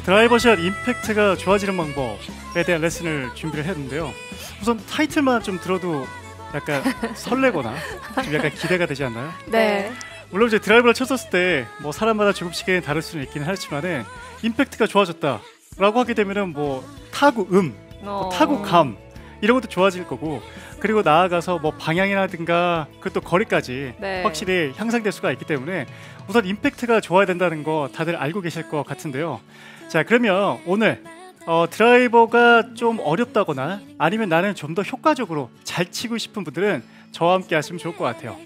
드라이버샷 임팩트가 좋아지는 방법에 대한 레슨을 준비를 했는데요. 우선 타이틀만 좀 들어도 약간 설레거나 좀 약간 기대가 되지 않나요? 네. 물론 이제 드라이버를 쳤었을 때 뭐 사람마다 조금씩은 다를 수는 있기는 하지만은 임팩트가 좋아졌다라고 하게 되면은 뭐 타구 뭐 타구감 이런 것도 좋아질 거고, 그리고 나아가서 뭐 방향이라든가 그것도 거리까지 네. 확실히 향상될 수가 있기 때문에 우선 임팩트가 좋아야 된다는 거 다들 알고 계실 것 같은데요. 자, 그러면 오늘 드라이버가 좀 어렵다거나 아니면 나는 좀 더 효과적으로 잘 치고 싶은 분들은 저와 함께 하시면 좋을 것 같아요.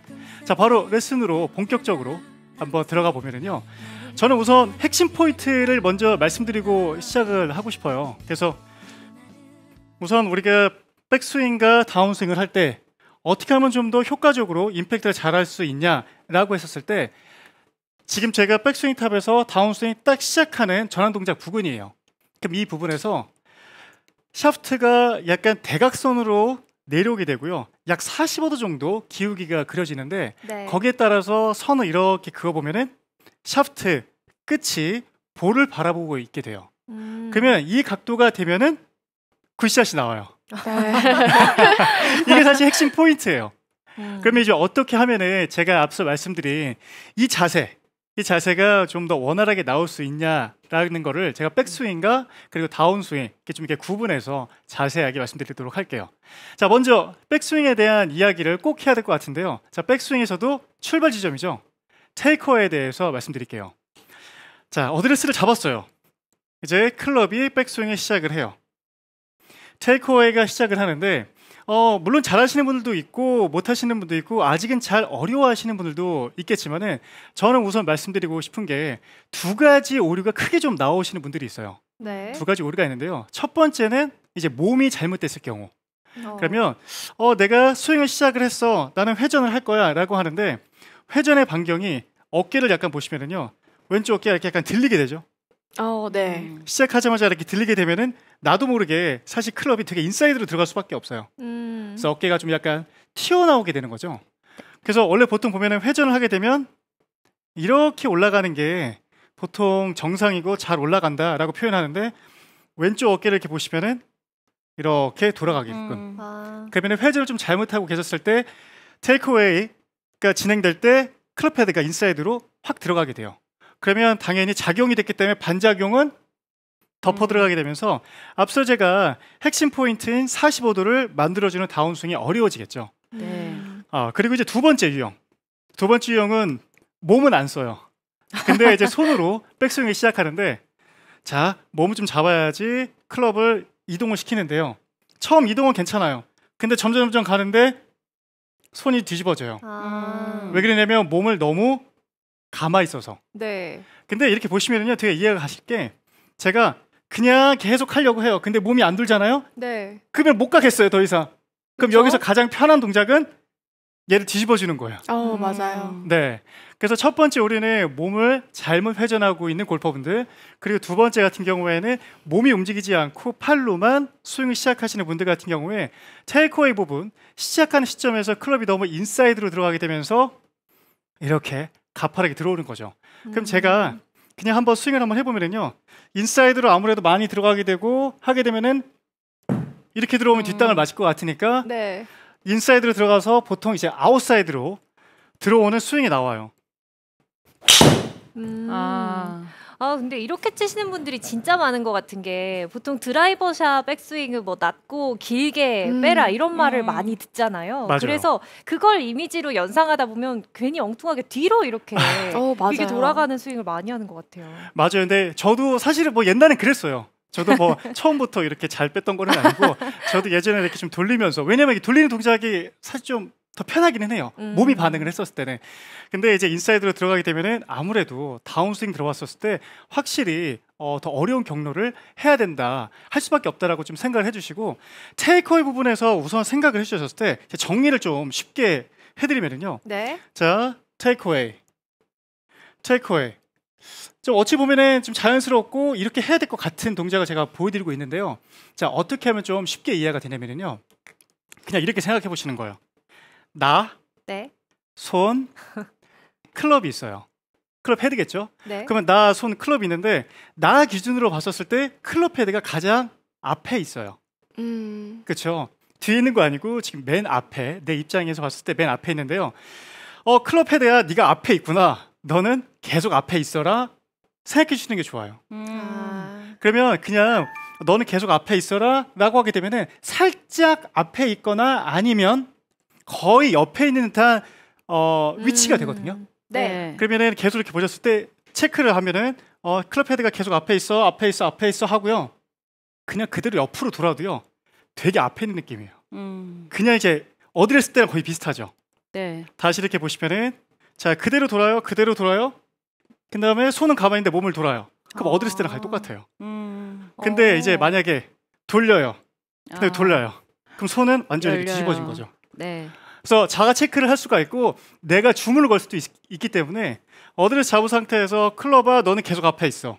자, 바로 레슨으로 본격적으로 한번 들어가 보면은요, 저는 우선 핵심 포인트를 먼저 말씀드리고 시작을 하고 싶어요. 그래서 우선 우리가 백스윙과 다운스윙을 할 때 어떻게 하면 좀 더 효과적으로 임팩트를 잘 할 수 있냐라고 했었을 때, 지금 제가 백스윙 탑에서 다운스윙 딱 시작하는 전환 동작 부근이에요. 그럼 이 부분에서 샤프트가 약간 대각선으로 내려오게 되고요, 약 45도 정도 기울기가 그려지는데, 네. 거기에 따라서 선을 이렇게 그어보면은 샤프트 끝이 볼을 바라보고 있게 돼요. 그러면 이 각도가 되면은 굿샷이 나와요. 네. 이게 사실 핵심 포인트예요. 그러면 이제 어떻게 하면은 제가 앞서 말씀드린 이 자세가 좀 더 원활하게 나올 수 있냐라는 거를 제가 백스윙과 그리고 다운스윙 이렇게 구분해서 자세하게 말씀드리도록 할게요. 자, 먼저 백스윙에 대한 이야기를 꼭 해야 될 것 같은데요. 자, 백스윙에서도 출발 지점이죠. 테이크어웨이에 대해서 말씀드릴게요. 자, 어드레스를 잡았어요. 이제 클럽이 백스윙에 시작을 해요. 테이크어웨이가 시작을 하는데 물론 잘하시는 분들도 있고 못하시는 분도 있고 아직은 잘 어려워하시는 분들도 있겠지만은, 저는 우선 말씀드리고 싶은 게 두 가지 오류가 크게 좀 나오시는 분들이 있어요. 네. 두 가지 오류가 있는데요. 첫 번째는 이제 몸이 잘못됐을 경우. 그러면 내가 스윙을 시작을 했어, 나는 회전을 할 거야 라고 하는데, 회전의 반경이 어깨를 약간 보시면은요, 왼쪽 어깨가 이렇게 약간 들리게 되죠. 네. 시작하자마자 이렇게 들리게 되면은 나도 모르게 사실 클럽이 되게 인사이드로 들어갈 수밖에 없어요. 그래서 어깨가 좀 약간 튀어나오게 되는 거죠. 그래서 원래 보통 보면은 회전을 하게 되면 이렇게 올라가는 게 보통 정상이고 잘 올라간다라고 표현하는데, 왼쪽 어깨를 이렇게 보시면은 이렇게 돌아가게끔. 그러면 회전을 좀 잘못하고 계셨을 때 테이크어웨이가 진행될 때 클럽 헤드가 인사이드로 확 들어가게 돼요. 그러면 당연히 작용이 됐기 때문에 반작용은 덮어 들어가게 되면서 앞서 제가 핵심 포인트인 45도를 만들어주는 다운스윙이 어려워지겠죠. 네. 그리고 이제 두 번째 유형은 몸은 안 써요. 근데 이제 손으로 백스윙을 시작하는데, 자, 몸을 좀 잡아야지 클럽을 이동을 시키는데요. 처음 이동은 괜찮아요. 근데 점점 가는데 손이 뒤집어져요. 왜 그러냐면 몸을 너무 감아 있어서. 네. 근데 이렇게 보시면은요, 되게 이해가 가실 게, 제가 그냥 계속 하려고 해요. 근데 몸이 안 돌잖아요. 네. 그러면 못 가겠어요, 더 이상. 그럼 그쵸? 여기서 가장 편한 동작은 얘를 뒤집어 주는 거예요. 맞아요. 네. 그래서 첫 번째 우리는 몸을 잘못 회전하고 있는 골퍼분들, 그리고 두 번째 같은 경우에는 몸이 움직이지 않고 팔로만 스윙을 시작하시는 분들 같은 경우에 테이크어웨이 부분 시작하는 시점에서 클럽이 너무 인사이드로 들어가게 되면서 이렇게 가파르게 들어오는 거죠. 그럼 제가 그냥 한번 스윙을 한번 해보면은요, 인사이드로 아무래도 많이 들어가게 되고 하게 되면은 이렇게 들어오면 뒷땅을 맞을 것 같으니까 네. 인사이드로 들어가서 보통 이제 아웃사이드로 들어오는 스윙이 나와요. 근데 이렇게 치시는 분들이 진짜 많은 것 같은 게, 보통 드라이버샷 백스윙을 뭐 낮고 길게 빼라 이런 말을 많이 듣잖아요. 맞아요. 그래서 그걸 이미지로 연상하다 보면 괜히 엉뚱하게 뒤로 이렇게 맞아요. 이게 돌아가는 스윙을 많이 하는 것 같아요. 맞아요. 근데 저도 사실은 뭐 옛날엔 그랬어요. 저도 뭐 처음부터 이렇게 잘 뺐던 거는 아니고, 저도 예전에 이렇게 좀 돌리면서, 왜냐면 이게 돌리는 동작이 사실 좀 더 편하기는 해요. 몸이 반응을 했었을 때는. 근데 이제 인사이드로 들어가게 되면은 아무래도 다운스윙 들어왔었을 때 확실히 더 어려운 경로를 해야 된다, 할 수밖에 없다라고 좀 생각을 해주시고, 테이크어웨이 부분에서 우선 생각을 해주셨을 때 정리를 좀 쉽게 해드리면은요. 네. 자, 테이크어웨이. 좀 어찌 보면은 좀 자연스럽고 이렇게 해야 될 것 같은 동작을 제가 보여드리고 있는데요. 자, 어떻게 하면 좀 쉽게 이해가 되냐면요, 그냥 이렇게 생각해 보시는 거예요. 나, 네. 손, 클럽이 있어요. 클럽 헤드겠죠. 네. 그러면 나 손 클럽이 있는데 나 기준으로 봤었을 때 클럽 헤드가 가장 앞에 있어요. 그렇죠. 뒤에 있는 거 아니고 지금 맨 앞에 내 입장에서 봤을 때 맨 앞에 있는데요. 클럽 헤드야 네가 앞에 있구나. 너는 계속 앞에 있어라. 생각해 주시는 게 좋아요. 그러면 그냥 너는 계속 앞에 있어라 라고 하게 되면은 살짝 앞에 있거나 아니면 거의 옆에 있는 듯한 위치가 되거든요. 네. 그러면은 계속 이렇게 보셨을 때 체크를 하면은 클럽 헤드가 계속 앞에 있어 앞에 있어 앞에 있어 하고요. 그냥 그대로 옆으로 돌아도요. 되게 앞에 있는 느낌이에요. 그냥 이제 어드레스 때랑 거의 비슷하죠. 네. 다시 이렇게 보시면은 자 그대로 돌아요. 그대로 돌아요. 그 다음에 손은 가만히 있는데 몸을 돌아요. 그럼 어드레스 때랑 거의 똑같아요. 근데 이제 만약에 돌려요. 근데 돌려요. 그럼 손은 완전히 이렇게 열려요. 뒤집어진 거죠. 네. 그래서 자가 체크를 할 수가 있고 내가 주문을 걸 수도 있기 때문에 어드레스 잡은 상태에서 클럽아 너는 계속 앞에 있어.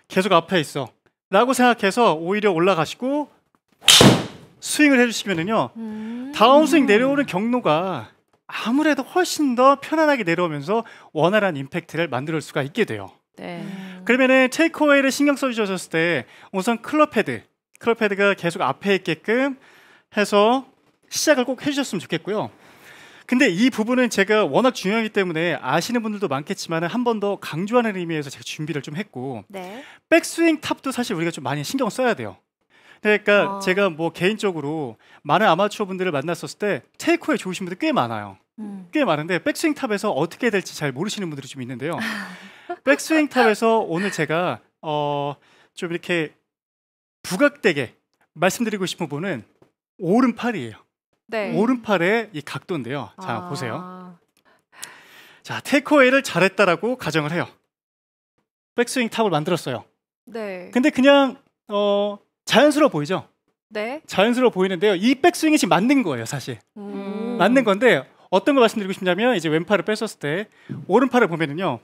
계속 앞에 있어. 라고 생각해서 오히려 올라가시고 스윙을 해주시면은요. 다운스윙 내려오는 경로가 아무래도 훨씬 더 편안하게 내려오면서 원활한 임팩트를 만들 수가 있게 돼요. 네. 그러면은 테이크어웨이를 신경 써주셨을 때 우선 클럽 헤드가 계속 앞에 있게끔 해서 시작을 꼭 해주셨으면 좋겠고요. 근데 이 부분은 제가 워낙 중요하기 때문에 아시는 분들도 많겠지만 한 번 더 강조하는 의미에서 제가 준비를 좀 했고 네. 백스윙 탑도 사실 우리가 좀 많이 신경 써야 돼요. 그러니까 제가 뭐 개인적으로 많은 아마추어 분들을 만났었을 때 테이크어웨이 좋으신 분들 꽤 많아요. 꽤 많은데 백스윙 탑에서 어떻게 될지 잘 모르시는 분들이 좀 있는데요. 백스윙 탑에서 오늘 제가 좀 이렇게 부각되게 말씀드리고 싶은 부분은 오른팔이에요. 네. 오른팔의 이 각도인데요. 자 보세요. 자 테이크어웨이를 잘했다라고 가정을 해요. 백스윙 탑을 만들었어요. 네. 근데 그냥 자연스러워 보이죠? 네. 자연스러워 보이는데요. 이 백스윙이 지금 맞는 거예요, 사실. 맞는 건데 어떤 걸 말씀드리고 싶냐면 이제 왼팔을 뺐었을 때 오른팔을 보면은요.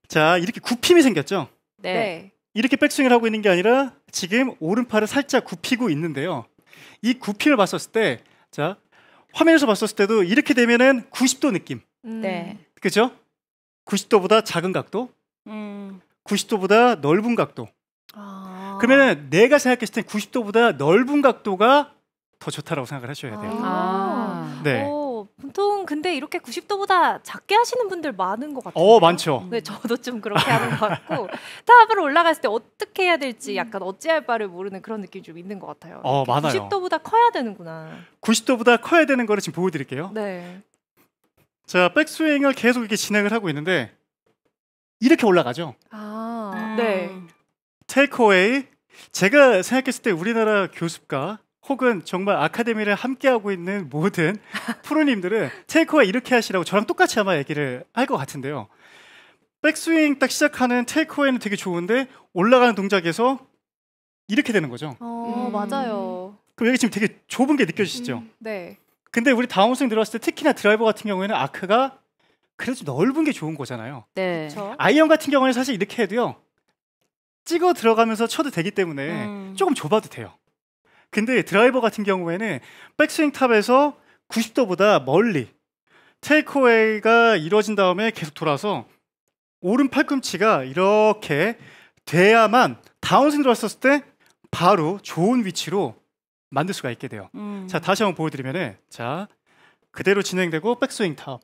자 이렇게 굽힘이 생겼죠? 네. 네. 이렇게 백스윙을 하고 있는 게 아니라 지금 오른팔을 살짝 굽히고 있는데요. 이 굽힘을 봤었을 때 자 화면에서 봤었을 때도 이렇게 되면은 90도 느낌. 네. 그죠? 90도보다 작은 각도, 90도보다 넓은 각도. 그러면은 내가 생각했을 때 90도보다 넓은 각도가 더 좋다라고 생각을 하셔야 돼요. 네. 보통 근데 이렇게 90도보다 작게 하시는 분들 많은 것 같아요. 많죠. 네, 저도 좀 그렇게 하는 것 같고 탑으로 올라갔을 때 어떻게 해야 될지 약간 어찌할 바를 모르는 그런 느낌이 좀 있는 것 같아요. 많아요. 90도보다 커야 되는구나. 90도보다 커야 되는 거를 지금 보여드릴게요. 네. 자, 백스윙을 계속 이렇게 진행을 하고 있는데 이렇게 올라가죠. 네. 테이크어웨이. 제가 생각했을 때 우리나라 교습가 혹은 정말 아카데미를 함께하고 있는 모든 프로님들은 테이크어웨이 이렇게 하시라고 저랑 똑같이 아마 얘기를 할 것 같은데요. 백스윙 딱 시작하는 테이크어웨이는 되게 좋은데 올라가는 동작에서 이렇게 되는 거죠. 맞아요. 그럼 여기 지금 되게 좁은 게 느껴지시죠? 네. 근데 우리 다운스윙 들어갔을 때 특히나 드라이버 같은 경우에는 아크가 그래도 넓은 게 좋은 거잖아요. 네. 그렇죠. 아이언 같은 경우는 사실 이렇게 해도요. 찍어 들어가면서 쳐도 되기 때문에 조금 좁아도 돼요. 근데 드라이버 같은 경우에는 백스윙 탑에서 90도보다 멀리 테이크어웨이가 이루어진 다음에 계속 돌아서 오른 팔꿈치가 이렇게 돼야만 다운스윙 들어왔을 때 바로 좋은 위치로 만들 수가 있게 돼요. 자, 다시 한번 보여드리면은 자 그대로 진행되고 백스윙 탑.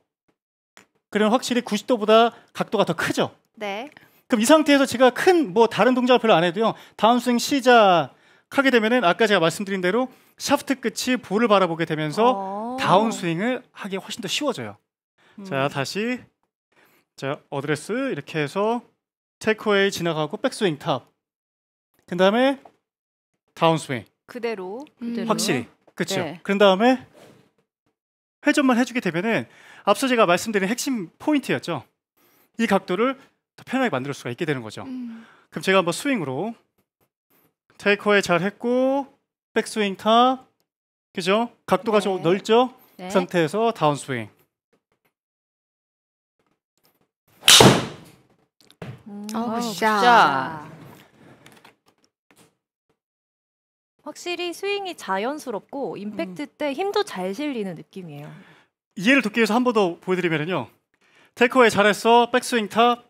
그러면 확실히 90도보다 각도가 더 크죠. 네. 그럼 이 상태에서 제가 큰 뭐 다른 동작을 별로 안 해도요. 다운스윙 시작하게 되면은 아까 제가 말씀드린 대로 샤프트 끝이 볼을 바라보게 되면서 다운스윙을 하기 훨씬 더 쉬워져요. 자, 다시 자 어드레스 이렇게 해서 테이크어웨이 지나가고 백스윙 탑. 그 다음에 다운스윙. 그대로. 확실히. 그렇죠. 네. 그런 다음에 회전만 해주게 되면은 앞서 제가 말씀드린 핵심 포인트였죠. 이 각도를 더 편하게 만들 수가 있게 되는 거죠. 그럼 제가 한번 스윙으로 테이크어웨이 잘 했고 백스윙 탑, 그죠? 각도가 좀 넓죠? 네. 그 상태에서 다운스윙. 굿샷. 확실히 스윙이 자연스럽고 임팩트 때 힘도 잘 실리는 느낌이에요. 이해를 돕기 위해서 한 번 더 보여드리면요. 테이크어웨이 잘했어. 백스윙 탑.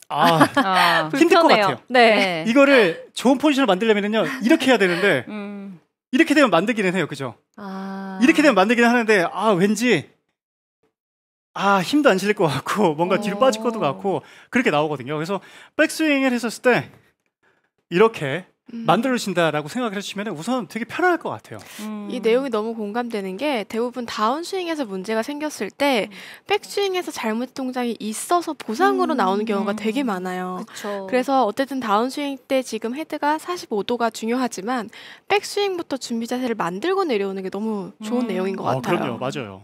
아, 힘들 것 불편해요. 같아요. 네. 이거를 좋은 포지션을 만들려면요 이렇게 해야 되는데 이렇게 되면 만들기는 해요, 그죠? 이렇게 되면 만들기는 하는데 왠지 힘도 안 실릴 것 같고 뭔가 뒤로 빠질 것도 같고 그렇게 나오거든요. 그래서 백스윙을 했었을 때 이렇게 만들어주신다라고 생각을 해주시면 우선 되게 편할 것 같아요. 이 내용이 너무 공감되는 게 대부분 다운스윙에서 문제가 생겼을 때 백스윙에서 잘못 동작이 있어서 보상으로 나오는 경우가 되게 많아요. 그쵸. 그래서 어쨌든 다운스윙 때 지금 헤드가 45도가 중요하지만 백스윙부터 준비 자세를 만들고 내려오는 게 너무 좋은 내용인 것 같아요. 그럼요, 맞아요.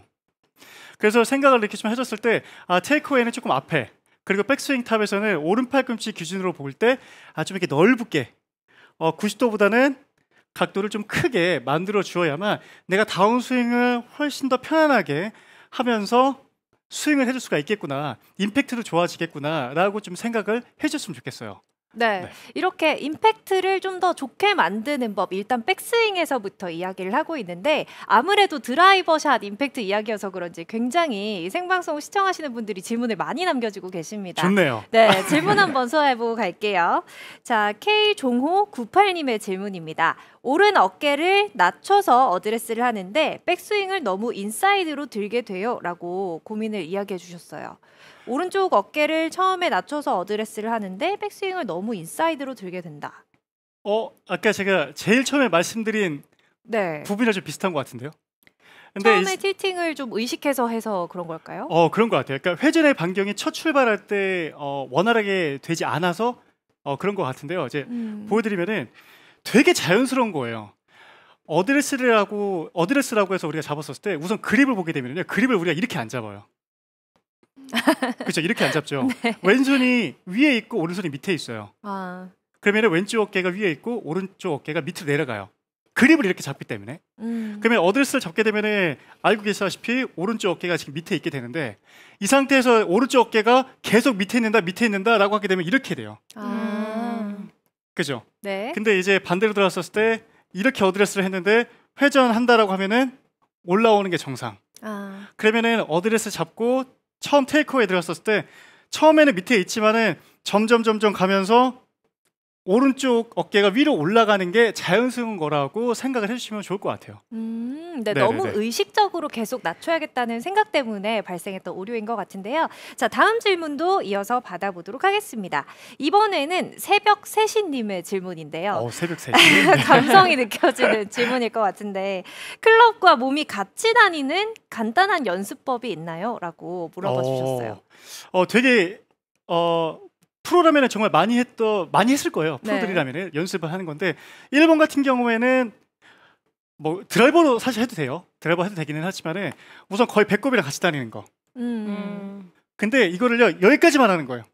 그래서 생각을 이렇게 좀 해줬을 때 테이크어웨이는 조금 앞에 그리고 백스윙 탑에서는 오른 팔꿈치 기준으로 볼 때 좀 이렇게 넓게 90도보다는 각도를 좀 크게 만들어 주어야만 내가 다운스윙을 훨씬 더 편안하게 하면서 스윙을 해줄 수가 있겠구나, 임팩트도 좋아지겠구나 라고 좀 생각을 해줬으면 좋겠어요. 네. 이렇게 임팩트를 좀 더 좋게 만드는 법, 일단 백스윙에서부터 이야기를 하고 있는데 아무래도 드라이버샷 임팩트 이야기여서 그런지 굉장히 생방송 시청하시는 분들이 질문을 많이 남겨주고 계십니다. 좋네요. 네, 질문 한번 소화해보고 갈게요. 자, K종호98님의 질문입니다. 오른 어깨를 낮춰서 어드레스를 하는데 백스윙을 너무 인사이드로 들게 돼요 라고 고민을 이야기해 주셨어요. 오른쪽 어깨를 처음에 낮춰서 어드레스를 하는데 백스윙을 너무 인사이드로 들게 된다. 아까 제가 제일 처음에 말씀드린 네. 부분이랑 좀 비슷한 것 같은데요. 근데 처음에 틸팅을 좀 의식해서 해서 그런 걸까요? 그런 것 같아요. 그러니까 회전의 반경이 첫 출발할 때 원활하게 되지 않아서 그런 것 같은데요. 이제 보여드리면은 되게 자연스러운 거예요. 어드레스라고 해서 우리가 잡았었을 때 우선 그립을 보게 되면요, 그립을 우리가 이렇게 안 잡아요. 그렇죠, 이렇게 안 잡죠. 네. 왼손이 위에 있고 오른손이 밑에 있어요. 그러면 왼쪽 어깨가 위에 있고 오른쪽 어깨가 밑으로 내려가요. 그립을 이렇게 잡기 때문에. 그러면 어드레스를 잡게 되면은 알고 계시다시피 오른쪽 어깨가 지금 밑에 있게 되는데 이 상태에서 오른쪽 어깨가 계속 밑에 있는다라고 하게 되면 이렇게 돼요. 그죠? 네. 근데 이제 반대로 들어갔었을 때 이렇게 어드레스를 했는데 회전한다라고 하면은 올라오는 게 정상. 그러면은 어드레스 잡고 처음 테이크어웨이 들어갔었을 때 처음에는 밑에 있지만은 점점 가면서 오른쪽 어깨가 위로 올라가는 게 자연스러운 거라고 생각을 해주시면 좋을 것 같아요. 네, 너무 의식적으로 계속 낮춰야겠다는 생각 때문에 발생했던 오류인 것 같은데요. 자, 다음 질문도 이어서 받아보도록 하겠습니다. 이번에는 새벽 3시님의 질문인데요. 새벽 3시. 감성이 느껴지는 질문일 것 같은데 클럽과 몸이 같이 다니는 간단한 연습법이 있나요? 라고 물어봐 주셨어요. 되게 프로라면 정말 많이 했을 거예요. 프로들이라면 연습을 하는 건데 1번 같은 경우에는 뭐 드라이버로 사실 해도 돼요. 드라이버 해도 되기는 하지만은 우선 거의 배꼽이랑 같이 다니는 거. 근데 이거를요 여기까지만 하는 거예요.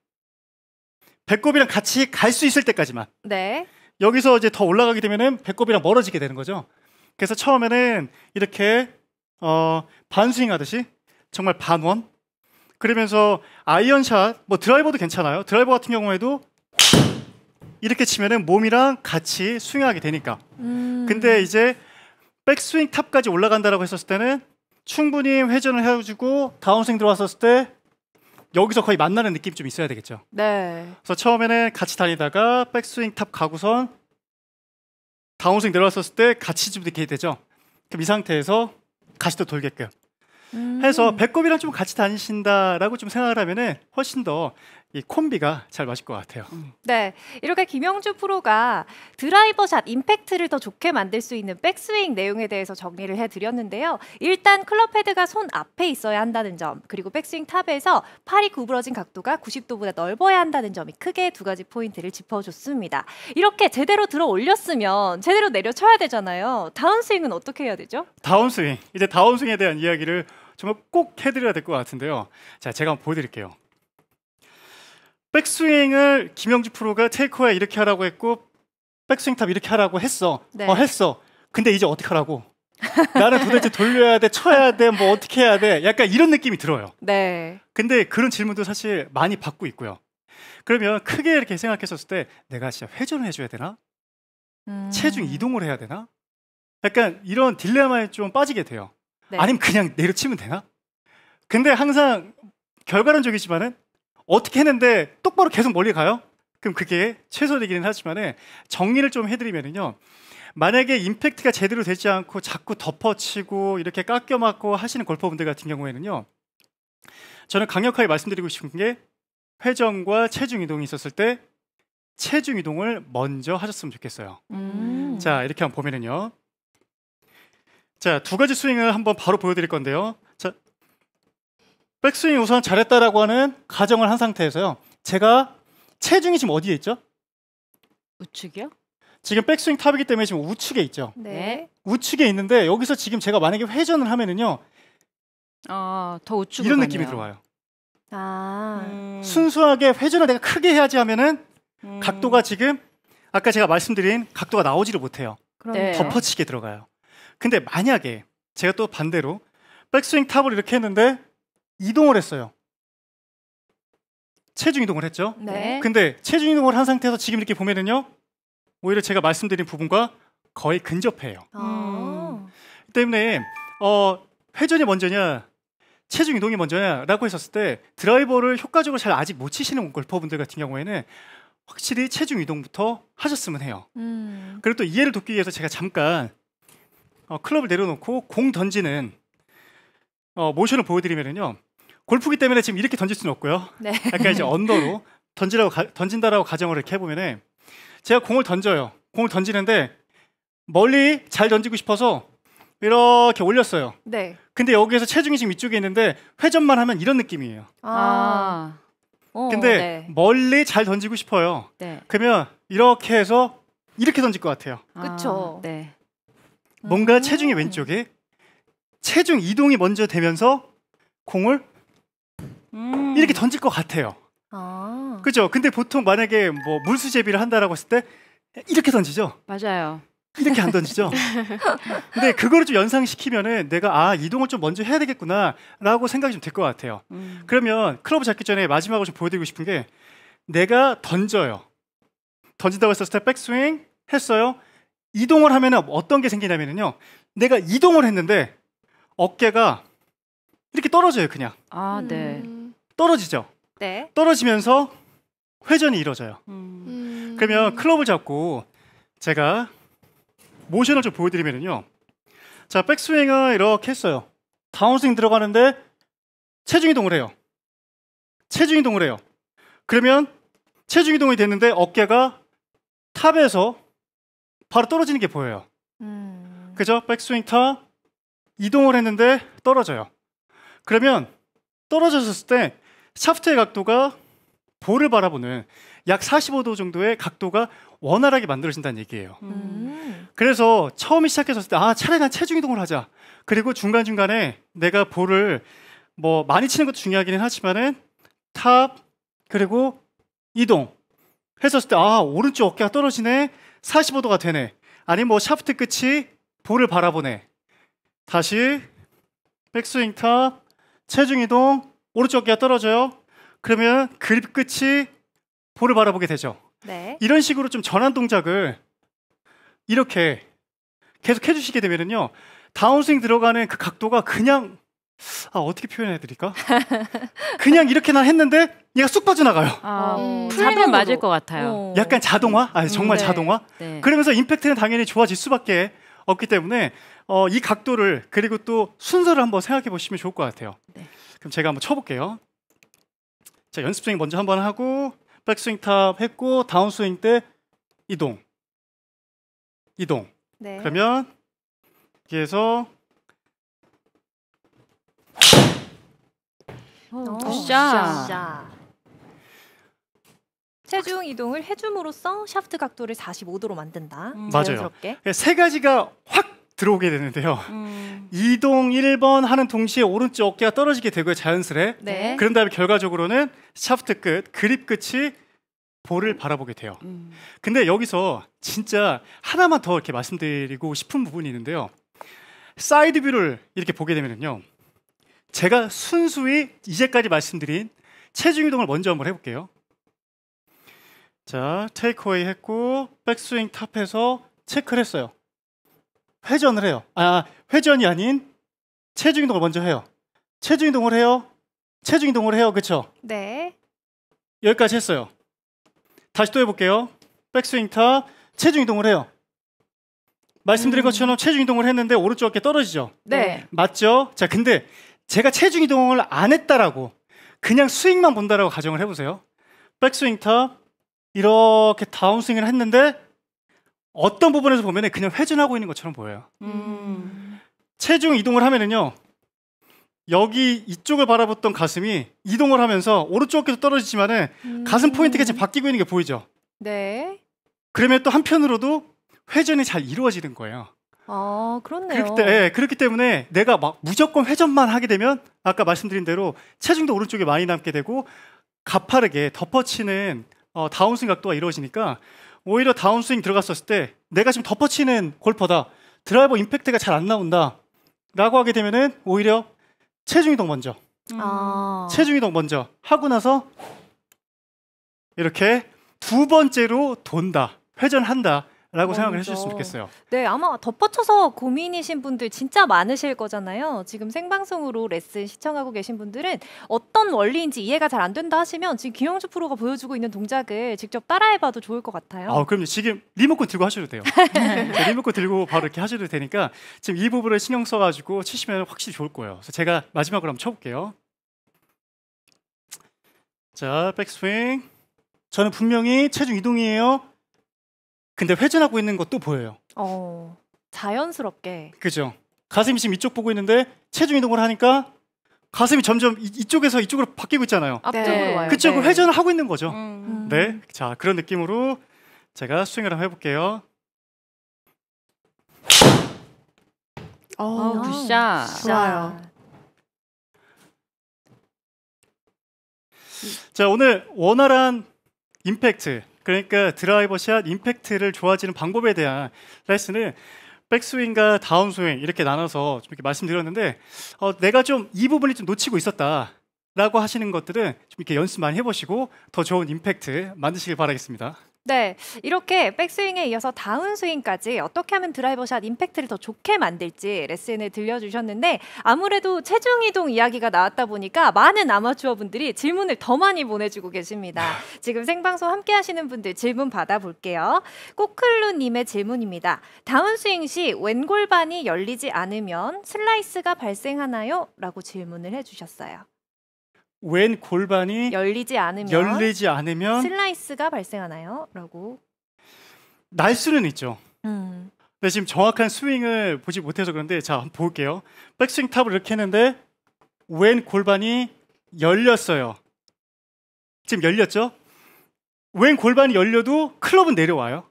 배꼽이랑 같이 갈 수 있을 때까지만. 네. 여기서 이제 더 올라가게 되면은 배꼽이랑 멀어지게 되는 거죠. 그래서 처음에는 이렇게 반스윙 하듯이 정말 반원. 그러면서 아이언샷, 뭐 드라이버도 괜찮아요. 드라이버 같은 경우에도 이렇게 치면은 몸이랑 같이 스윙하게 되니까. 근데 이제 백스윙 탑까지 올라간다라고 했었을 때는 충분히 회전을 해주고 다운스윙 들어왔었을 때 여기서 거의 만나는 느낌이 좀 있어야 되겠죠. 네. 그래서 처음에는 같이 다니다가 백스윙 탑 가고선 다운스윙 내려왔었을 때 같이 좀 이렇게 되죠. 그럼 이 상태에서 같이 또 돌게끔 해서 배꼽이랑 좀 같이 다니신다라고 좀 생각을 하면은 훨씬 더 이 콤비가 잘 맞을 것 같아요. 네, 이렇게 김영주 프로가 드라이버샷 임팩트를 더 좋게 만들 수 있는 백스윙 내용에 대해서 정리를 해드렸는데요. 일단 클럽 헤드가 손 앞에 있어야 한다는 점, 그리고 백스윙 탑에서 팔이 구부러진 각도가 90도보다 넓어야 한다는 점이 크게 두 가지 포인트를 짚어줬습니다. 이렇게 제대로 들어 올렸으면 제대로 내려쳐야 되잖아요. 다운스윙은 어떻게 해야 되죠? 다운스윙, 이제 다운스윙에 대한 이야기를 정말 꼭 해드려야 될 것 같은데요. 자, 제가 한번 보여드릴게요. 백스윙을 김영주 프로가 테이크어웨이 이렇게 하라고 했고 백스윙 탑 이렇게 하라고 했어. 네. 했어. 근데 이제 어떻게 하라고? 나는 도대체 돌려야 돼, 쳐야 돼, 뭐 어떻게 해야 돼? 약간 이런 느낌이 들어요. 네. 근데 그런 질문도 사실 많이 받고 있고요. 그러면 크게 이렇게 생각했었을 때 내가 진짜 회전을 해줘야 되나? 체중 이동을 해야 되나? 약간 이런 딜레마에 좀 빠지게 돼요. 네. 아니면 그냥 내려치면 되나? 근데 항상 결과론적이지만은 어떻게 했는데 똑바로 계속 멀리 가요? 그럼 그게 최소되기는 하지만은 정리를 좀 해드리면은요. 만약에 임팩트가 제대로 되지 않고 자꾸 덮어치고 이렇게 깎여 맞고 하시는 골퍼분들 같은 경우에는요. 저는 강력하게 말씀드리고 싶은 게 회전과 체중 이동이 있었을 때 체중 이동을 먼저 하셨으면 좋겠어요. 자, 이렇게 한번 보면은요. 자, 두 가지 스윙을 한번 바로 보여드릴 건데요. 자, 백스윙 우선 잘했다라고 하는 가정을 한 상태에서요. 제가 체중이 지금 어디에 있죠? 우측이요? 지금 백스윙 탑이기 때문에 지금 우측에 있죠. 네. 우측에 있는데 여기서 지금 제가 만약에 회전을 하면은요. 더 우측으로 이런 가네요. 느낌이 들어와요. 순수하게 회전을 내가 크게 해야지 하면은 각도가 지금 아까 제가 말씀드린 각도가 나오지를 못해요. 네. 덮어치게 들어가요. 근데 만약에 제가 또 반대로 백스윙 탑을 이렇게 했는데 이동을 했어요. 체중 이동을 했죠. 네. 근데 체중 이동을 한 상태에서 지금 이렇게 보면은요. 오히려 제가 말씀드린 부분과 거의 근접해요. 그 때문에 회전이 먼저냐 체중 이동이 먼저냐라고 했었을 때 드라이버를 효과적으로 잘 아직 못 치시는 골퍼분들 같은 경우에는 확실히 체중 이동부터 하셨으면 해요. 그리고 또 이해를 돕기 위해서 제가 잠깐 클럽을 내려놓고 공 던지는 모션을 보여드리면은요. 골프기 때문에 지금 이렇게 던질 수는 없고요. 네. 약간 이제 언더로 던진다라고 가정을 이렇게 해보면은 제가 공을 던져요. 공을 던지는데 멀리 잘 던지고 싶어서 이렇게 올렸어요. 네. 근데 여기에서 체중이 지금 이쪽에 있는데 회전만 하면 이런 느낌이에요. 근데 네. 멀리 잘 던지고 싶어요. 네. 그러면 이렇게 해서 이렇게 던질 것 같아요. 그쵸. 네. 뭔가 체중이 왼쪽에 체중 이동이 먼저 되면서 공을 이렇게 던질 것 같아요. 그죠? 근데 보통 만약에 뭐 물수제비를 한다라고 했을 때 이렇게 던지죠. 맞아요. 이렇게 안 던지죠. 근데 그거를 좀 연상시키면은 내가 이동을 좀 먼저 해야 되겠구나라고 생각이 좀 될 것 같아요. 그러면 클럽을 잡기 전에 마지막으로 좀 보여드리고 싶은 게 내가 던져요. 던진다고 했었을 때 백스윙 했어요. 이동을 하면은 어떤 게 생기냐면요. 내가 이동을 했는데 어깨가 이렇게 떨어져요, 그냥. 네. 떨어지죠. 네. 떨어지면서 회전이 이루어져요. 음. 그러면 클럽을 잡고 제가 모션을 좀 보여드리면요. 자, 백스윙을 이렇게 했어요. 다운스윙 들어가는데 체중 이동을 해요. 체중 이동을 해요. 그러면 체중 이동이 됐는데 어깨가 탑에서 바로 떨어지는 게 보여요. 그죠? 백스윙 탑 이동을 했는데 떨어져요. 그러면 떨어졌을 때 샤프트의 각도가 볼을 바라보는 약 45도 정도의 각도가 원활하게 만들어진다는 얘기예요. 그래서 처음에 시작했을 때 차라리 난 체중 이동을 하자. 그리고 중간중간에 내가 볼을 뭐 많이 치는 것도 중요하기는 하지만은 탑 그리고 이동 했었을 때 오른쪽 어깨가 떨어지네. 45도가 되네. 아니면 뭐 샤프트 끝이 볼을 바라보네. 다시 백스윙 탑 체중 이동 오른쪽 어깨가 떨어져요. 그러면 그립 끝이 볼을 바라보게 되죠. 네. 이런 식으로 좀 전환 동작을 이렇게 계속 해주시게 되면은요 다운스윙 들어가는 그 각도가 그냥 어떻게 표현해 드릴까? 그냥 이렇게나 했는데 얘가 쑥 빠져나가요. 풀리면 맞을 것 같아요. 약간 자동화? 정말 네. 자동화? 네. 그러면서 임팩트는 당연히 좋아질 수밖에 없기 때문에 이 각도를 그리고 또 순서를 한번 생각해 보시면 좋을 것 같아요. 네. 그럼 제가 한번 쳐볼게요. 자, 연습 스윙 먼저 한번 하고 백스윙 탑 했고 다운스윙 때 이동. 네. 그러면 여기에서 굿샷. 체중 이동을 해줌으로써 샤프트 각도를 45도로 만든다. 맞아요. 자연스럽게. 세 가지가 확 들어오게 되는데요. 이동 1번 하는 동시에 오른쪽 어깨가 떨어지게 되고요. 자연스레. 네. 그런 다음에 결과적으로는 샤프트 끝, 그립 끝이 볼을 바라보게 돼요. 근데 여기서 진짜 하나만 더 이렇게 말씀드리고 싶은 부분이 있는데요. 사이드 뷰를 이렇게 보게 되면요. 제가 순수히 이제까지 말씀드린 체중 이동을 먼저 한번 해볼게요. 자, 테이크어웨이 했고 백스윙 탑에서 체크를 했어요. 회전을 해요. 회전이 아닌 체중 이동을 먼저 해요. 체중 이동을 해요. 체중 이동을 해요. 그렇죠? 네. 여기까지 했어요. 다시 또 해볼게요. 백스윙 탑, 체중 이동을 해요. 말씀드린 것처럼 체중 이동을 했는데 오른쪽 어깨 떨어지죠? 네. 맞죠? 자, 근데 제가 체중 이동을 안 했다라고 그냥 스윙만 본다라고 가정을 해보세요. 백스윙 탑 이렇게 다운스윙을 했는데 어떤 부분에서 보면 그냥 회전하고 있는 것처럼 보여요. 체중 이동을 하면은요, 여기 이쪽을 바라봤던 가슴이 이동을 하면서 오른쪽 어깨도 떨어지지만은 가슴 포인트가 지금 바뀌고 있는 게 보이죠? 네. 그러면 또 한편으로도 회전이 잘 이루어지는 거예요. 아, 그렇네요. 그렇기 때문에 내가 막 무조건 회전만 하게 되면 아까 말씀드린 대로 체중도 오른쪽에 많이 남게 되고 가파르게 덮어치는 다운스윙 각도가 이루어지니까 오히려 다운스윙 들어갔었을 때 내가 지금 덮어치는 골퍼다, 드라이버 임팩트가 잘 안 나온다 라고 하게 되면은 오히려 체중 이동 먼저 체중 이동 먼저 하고 나서 이렇게 두 번째로 돈다, 회전한다 라고 생각을 해주셨으면 좋겠어요. 네, 아마 덮어쳐서 고민이신 분들 진짜 많으실 거잖아요. 지금 생방송으로 레슨 시청하고 계신 분들은 어떤 원리인지 이해가 잘 안 된다 하시면 지금 김영주 프로가 보여주고 있는 동작을 직접 따라해봐도 좋을 것 같아요. 그럼요. 지금 리모컨 들고 하셔도 돼요. 리모컨 들고 바로 이렇게 하셔도 되니까 지금 이 부분을 신경 써가지고 치시면 확실히 좋을 거예요. 그래서 제가 마지막으로 한번 쳐볼게요. 자, 백스윙. 저는 분명히 체중 이동이에요. 근데 회전하고 있는 것도 보여요. 자연스럽게. 그죠? 가슴이 지금 이쪽 보고 있는데 체중 이동을 하니까 가슴이 점점 이쪽에서 이쪽으로 바뀌고 있잖아요. 앞쪽으로 와요. 그쪽으로 네. 회전을 하고 있는 거죠. 네, 자, 그런 느낌으로 제가 스윙을 한번 해볼게요. 굿샷. 좋아요. 자, 오늘 원활한 임팩트, 그러니까 드라이버 샷 임팩트를 좋아지는 방법에 대한 레슨을 백스윙과 다운스윙 이렇게 나눠서 좀 이렇게 말씀드렸는데 내가 좀 이 부분이 좀 놓치고 있었다라고 하시는 것들은 좀 이렇게 연습 많이 해보시고 더 좋은 임팩트 만드시길 바라겠습니다. 네, 이렇게 백스윙에 이어서 다운스윙까지 어떻게 하면 드라이버샷 임팩트를 더 좋게 만들지 레슨을 들려주셨는데 아무래도 체중 이동 이야기가 나왔다 보니까 많은 아마추어 분들이 질문을 더 많이 보내주고 계십니다. 지금 생방송 함께 하시는 분들 질문 받아볼게요. 꼬클루님의 질문입니다. 다운스윙 시 왼골반이 열리지 않으면 슬라이스가 발생하나요? 라고 질문을 해주셨어요. 왼 골반이 열리지 않으면 슬라이스가 발생하나요? 라고. 날 수는 있죠. 근데 지금 정확한 스윙을 보지 못해서 그런데 자, 한번 볼게요. 백스윙 탑을 이렇게 했는데 왼 골반이 열렸어요. 지금 열렸죠? 왼 골반이 열려도 클럽은 내려와요.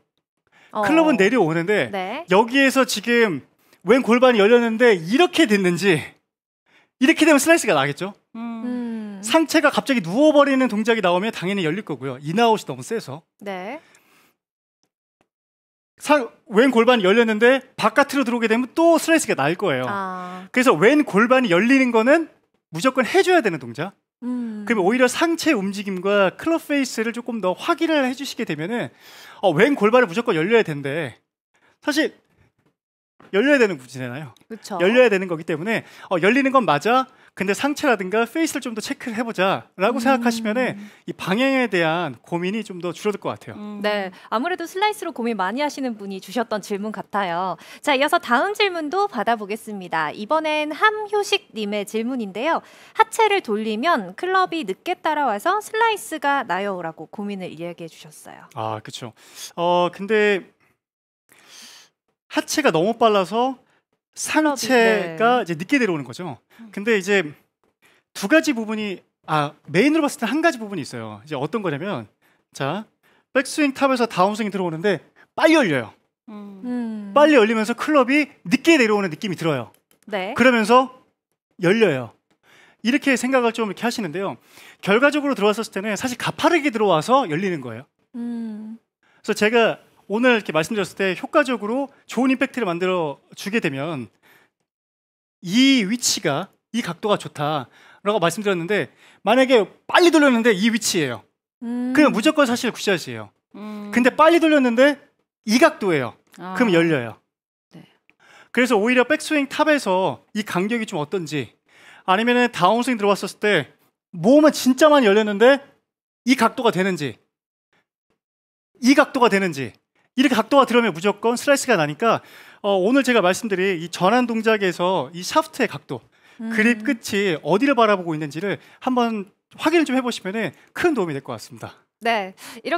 클럽은 내려오는데 네. 여기에서 지금 왼 골반이 열렸는데 이렇게 됐는지, 이렇게 되면 슬라이스가 나겠죠? 상체가 갑자기 누워버리는 동작이 나오면 당연히 열릴 거고요. 인아웃이 너무 세서. 네. 왼 골반이 열렸는데 바깥으로 들어오게 되면 또 슬라이스가 날 거예요. 그래서 왼 골반이 열리는 거는 무조건 해줘야 되는 동작. 그러면 오히려 상체 움직임과 클럽 페이스를 조금 더 확인을 해주시게 되면은 왼 골반을 무조건 열려야 되는데 사실 열려야 되는 구조잖아요. 그쵸. 열려야 되는 거기 때문에 열리는 건 맞아. 근데 상체라든가 페이스를 좀 더 체크를 해보자라고 생각하시면은 이 방향에 대한 고민이 좀 더 줄어들 것 같아요. 네, 아무래도 슬라이스로 고민 많이 하시는 분이 주셨던 질문 같아요. 자, 이어서 다음 질문도 받아보겠습니다. 이번엔 함효식님의 질문인데요. 하체를 돌리면 클럽이 늦게 따라와서 슬라이스가 나요라고 고민을 이야기해 주셨어요. 아, 그렇죠. 근데 하체가 너무 빨라서 상체가 이제 늦게 내려오는 거죠. 근데 이제 두 가지 부분이 메인으로 봤을 때 한 가지 부분이 있어요. 이제 어떤 거냐면 자, 백스윙 탑에서 다운스윙이 들어오는데 빨리 열려요. 빨리 열리면서 클럽이 늦게 내려오는 느낌이 들어요. 네. 그러면서 열려요. 이렇게 생각을 좀 이렇게 하시는데요. 결과적으로 들어왔을 때는 사실 가파르게 들어와서 열리는 거예요. 그래서 제가 오늘 이렇게 말씀드렸을 때 효과적으로 좋은 임팩트를 만들어 주게 되면 이 위치가, 이 각도가 좋다라고 말씀드렸는데 만약에 빨리 돌렸는데 이 위치예요. 그럼 무조건 사실 굿샷이에요. 근데 빨리 돌렸는데 이 각도예요. 그럼 열려요. 네. 그래서 오히려 백스윙 탑에서 이 간격이 좀 어떤지, 아니면 다운스윙 들어왔었을 때 모으면 진짜 많이 열렸는데 이 각도가 되는지, 이 각도가 되는지, 이렇게 각도가 들어오면 무조건 슬라이스가 나니까 오늘 제가 말씀드린 이 전환 동작에서 이 샤프트의 각도, 그립 끝이 어디를 바라보고 있는지를 한번 확인을 좀 해보시면 큰 도움이 될 것 같습니다. 네, 이렇게